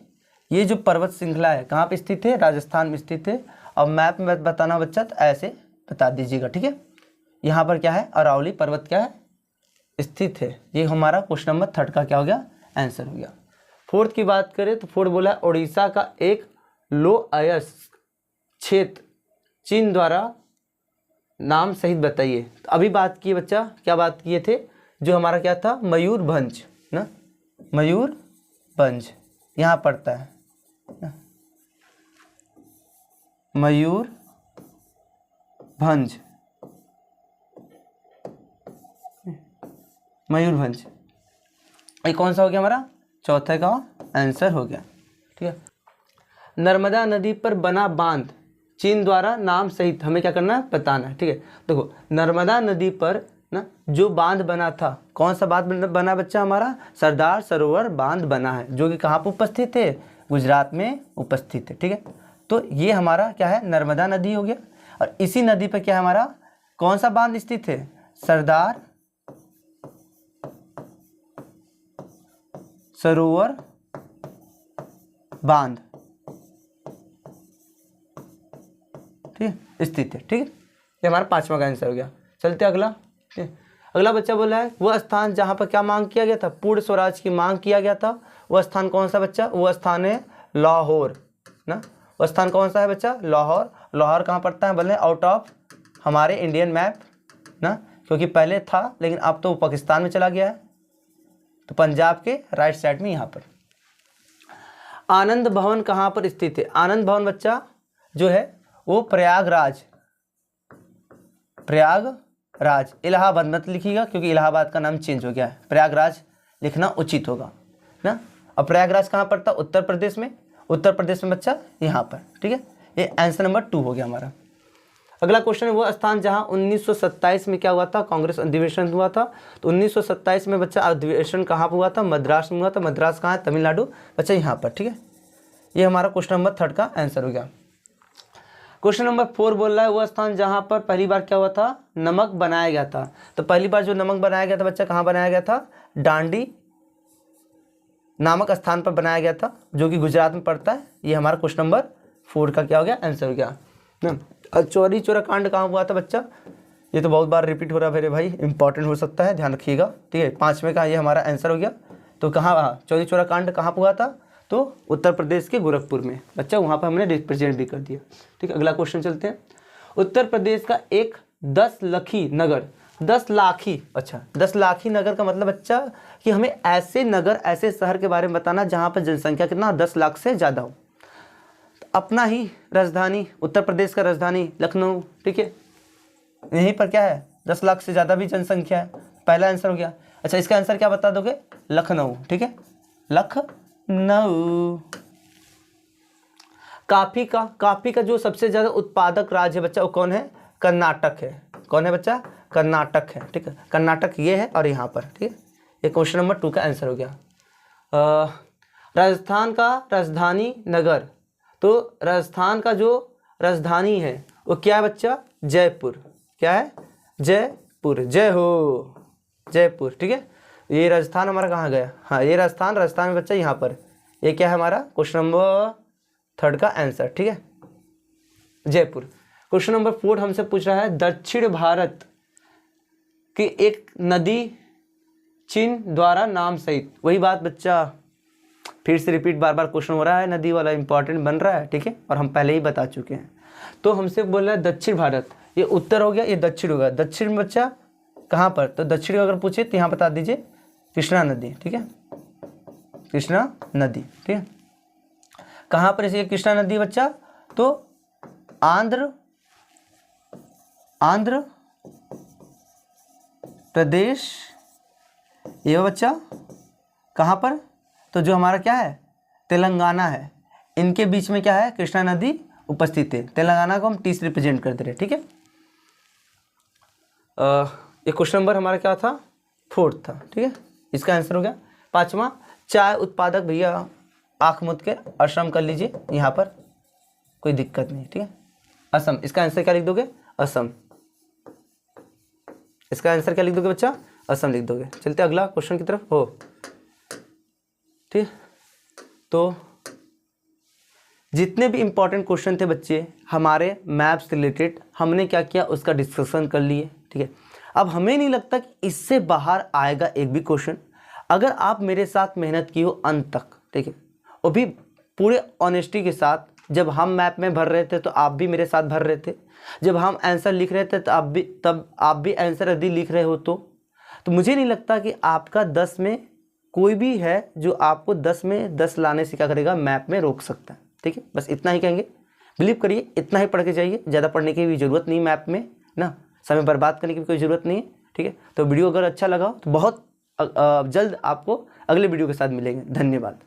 ये जो पर्वत श्रृंखला है कहाँ पे स्थित है? राजस्थान में स्थित है। अब मैप में बताना बच्चा तो ऐसे बता दीजिएगा। ठीक है, यहाँ पर क्या है? अरावली पर्वत क्या है? स्थित है। ये हमारा क्वेश्चन नंबर 3 का क्या हो गया? आंसर हो गया। 4th की बात करें तो 4 बोला उड़ीसा का एक लो अयस्क क्षेत्र चीन द्वारा नाम सहित बताइए। तो अभी बात किए बच्चा, क्या बात किए थे? जो हमारा क्या था? मयूरभंज ना, मयूरभंज यहाँ पड़ता है ना? मयूरभंज, मयूरभंज। ये कौन सा हो गया हमारा? चौथे का आंसर हो गया। ठीक है, नर्मदा नदी पर बना बांध चीन द्वारा नाम सहित हमें क्या करना है? बताना है। ठीक है, देखो नर्मदा नदी पर ना जो बांध बना था, कौन सा बांध बना बच्चा? हमारा सरदार सरोवर बांध बना है, जो कि कहाँ पर उपस्थित है? गुजरात में उपस्थित है। ठीक है, तो ये हमारा क्या है? नर्मदा नदी हो गया। और इसी नदी पर क्या है हमारा? कौन सा बांध स्थित है? सरदार सरोवर बांध। ठीक है, स्थित है। ठीक है, ये हमारा 5वां का आंसर हो गया। चलते अगला। ठीक है, अगला बच्चा बोला है वह स्थान जहाँ पर क्या मांग किया गया था? पूर्ण स्वराज की मांग किया गया था। वह स्थान कौन सा बच्चा? वह स्थान है लाहौर ना। वह स्थान कौन सा है बच्चा? लाहौर। लाहौर कहाँ पड़ता है? बोले आउट ऑफ हमारे इंडियन मैप ना, क्योंकि पहले था लेकिन अब तो पाकिस्तान में चला गया है। तो पंजाब के राइट साइड में यहाँ पर। आनंद भवन कहाँ पर स्थित है? आनंद भवन बच्चा जो है वो प्रयागराज, प्रयागराज, इलाहाबाद मत लिखिएगा क्योंकि इलाहाबाद का नाम चेंज हो गया है, प्रयागराज लिखना उचित होगा ना। अब प्रयागराज कहाँ पड़ता? उत्तर प्रदेश में, उत्तर प्रदेश में बच्चा यहाँ पर, ठीक है। ये आंसर नंबर 2 हो गया हमारा। अगला क्वेश्चन है वो स्थान जहाँ 1927 में क्या हुआ था? कांग्रेस अधिवेशन हुआ था। तो 1927 में बच्चा अधिवेशन कहाँ पर हुआ था? मद्रास में हुआ था। मद्रास कहाँ है? तमिलनाडु बच्चा यहाँ पर, ठीक है। ये हमारा क्वेश्चन नंबर 3 का आंसर हो गया। क्वेश्चन नंबर 4 बोल रहा है वो स्थान जहाँ पर पहली बार क्या हुआ था? नमक बनाया गया था। तो पहली बार जो नमक बनाया गया था बच्चा कहाँ बनाया गया था? डांडी नामक स्थान पर बनाया गया था, जो कि गुजरात में पड़ता है। ये हमारा क्वेश्चन नंबर 4 का क्या हो गया? आंसर हो गया ना। चौरी चौरा कांड कहाँ हुआ था बच्चा? ये तो बहुत बार रिपीट हो रहा है मेरे भाई, इंपॉर्टेंट हो सकता है, ध्यान रखिएगा, ठीक है। 5वें का ये हमारा आंसर हो गया। तो कहाँ चौरी चौरा कांड कहाँ पर हुआ था? तो उत्तर प्रदेश के गोरखपुर में बच्चा, वहाँ पर हमने रिप्रेजेंट भी कर दिया, ठीक है। अगला क्वेश्चन चलते हैं। उत्तर प्रदेश का एक 10 लाखी नगर, 10 लाखी, अच्छा 10 लाखी नगर का मतलब बच्चा कि हमें ऐसे नगर, ऐसे शहर के बारे में बताना जहाँ पर जनसंख्या कितना 10 लाख से ज़्यादा हो। अपना ही राजधानी, उत्तर प्रदेश का राजधानी लखनऊ, ठीक है। यहीं पर क्या है? 10 लाख से ज़्यादा भी जनसंख्या है। पहला आंसर हो गया। अच्छा, इसका आंसर क्या बता दोगे? लखनऊ, ठीक है, लखनऊ। काफ़ी का जो सबसे ज़्यादा उत्पादक राज्य है बच्चा वो कौन है? कर्नाटक है। कौन है बच्चा? कर्नाटक है, ठीक है। कर्नाटक ये है और यहाँ पर, ठीक है। ये क्वेश्चन नंबर 2 का आंसर हो गया। राजस्थान का राजधानी नगर, तो राजस्थान का जो राजधानी है वो क्या है बच्चा? जयपुर। क्या है? जयपुर। जय हो जयपुर, ठीक है। ये राजस्थान हमारा कहाँ गया? हाँ, ये राजस्थान में बच्चा यहाँ पर। ये क्या है हमारा? क्वेश्चन नंबर 3 का आंसर, ठीक है, जयपुर। क्वेश्चन नंबर 4 हमसे पूछ रहा है दक्षिण भारत की एक नदी चिन्ह द्वारा नाम सहित। वही बात बच्चा, फिर से रिपीट बार बार क्वेश्चन हो रहा है, नदी वाला इंपॉर्टेंट बन रहा है, ठीक है, और हम पहले ही बता चुके हैं। तो हमसे बोल रहा है दक्षिण भारत, ये उत्तर हो गया, ये दक्षिण होगा। दक्षिण में बच्चा कहाँ पर? तो दक्षिण अगर पूछे तो यहाँ बता दीजिए कृष्णा नदी, ठीक है, कृष्णा नदी, ठीक है। कहाँ पर इसे कृष्णा नदी बच्चा? तो आंध्र प्रदेश, ये बच्चा कहाँ पर? तो जो हमारा क्या है? तेलंगाना है। इनके बीच में क्या है? कृष्णा नदी उपस्थित है। तेलंगाना को हम टी से रिप्रेजेंट कर दे रहे, ठीक है। ये क्वेश्चन नंबर हमारा क्या था? 4 था, ठीक है। इसका आंसर हो गया। 5वां, चाय उत्पादक भैया आँख मूंद के असम कर लीजिए, यहाँ पर कोई दिक्कत नहीं, ठीक है। असम, इसका आंसर क्या लिख दोगे? असम। इसका आंसर क्या लिख दोगे बच्चा? असम लिख दोगे। चलते अगला क्वेश्चन की तरफ हो, ठीक। तो जितने भी इंपॉर्टेंट क्वेश्चन थे बच्चे हमारे मैप्स रिलेटेड, हमने क्या किया उसका डिस्कशन कर लिए, ठीक है। अब हमें नहीं लगता कि इससे बाहर आएगा एक भी क्वेश्चन, अगर आप मेरे साथ मेहनत की हो अंत तक, ठीक है। वो भी पूरे ऑनेस्टी के साथ। जब हम मैप में भर रहे थे तो आप भी मेरे साथ भर रहे थे, जब हम आंसर लिख रहे थे तब आप भी आंसर यदि लिख रहे हो तो मुझे नहीं लगता कि आपका 10 में कोई भी है जो आपको 10 में 10 लाने से क्या करेगा? मैप में रोक सकता है, ठीक है। बस इतना ही कहेंगे, बिलीव करिए, इतना ही पढ़ के जाइए, ज़्यादा पढ़ने की भी ज़रूरत नहीं मैप में ना, समय बर्बाद करने की भी कोई ज़रूरत नहीं है, ठीक है। तो वीडियो अगर अच्छा लगा तो बहुत जल्द आपको अगले वीडियो के साथ मिलेंगे। धन्यवाद।